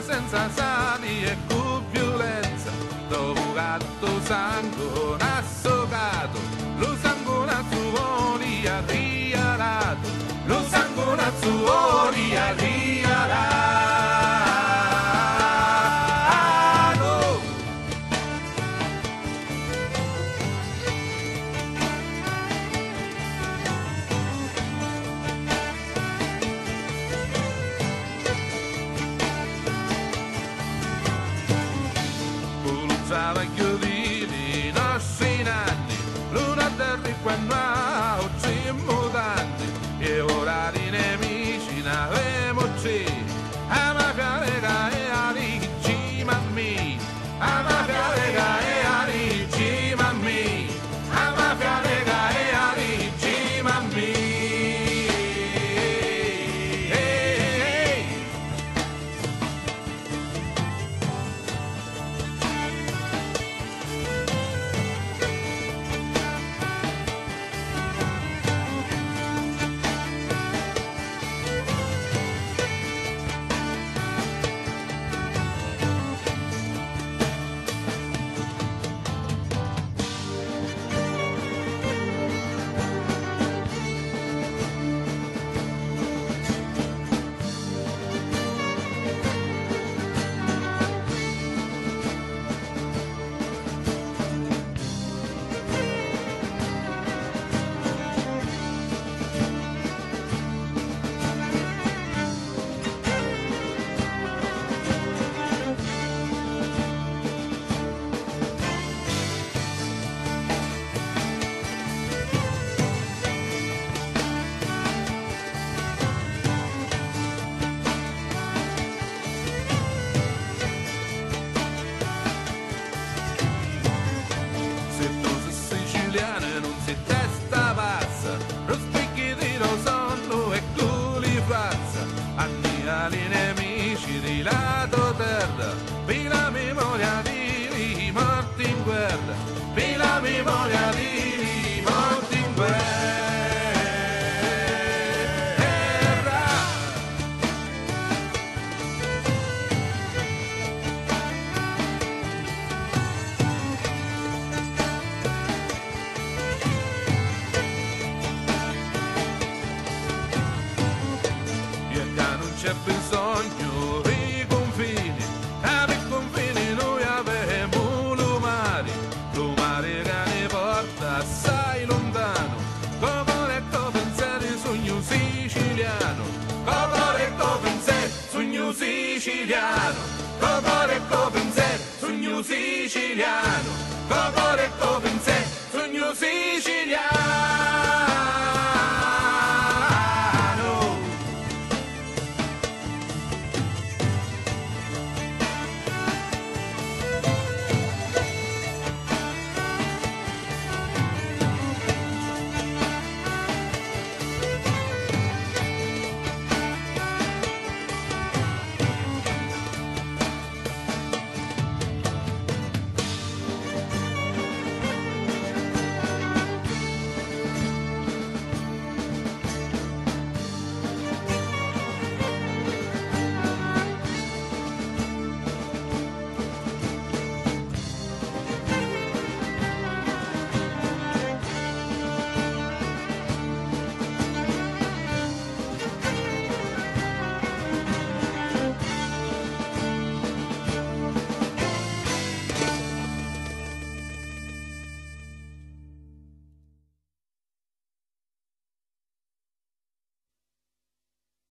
Senza sani e con violenza, dopo gatto sangue nassogato, lo sangue nazzuoli ha rialato, lo sangue nazzuoli ha rialato. Stava chiudini i nostri nanni, l'una terra quando oggi mutanti, e ora di nemici n'avemo c'è, a mafia lega e alici mammi, a mafia lega e alici mammi, a mafia lega e alici mammi. Lato terra, per la memoria di morti in guerra, per la memoria di morti in guerra. E che non c'è bisogno assai lontano, Cocoretto pensieri sogno siciliano, Cocoretto pensieri sogno siciliano, Cocoretto pensieri sogno siciliano.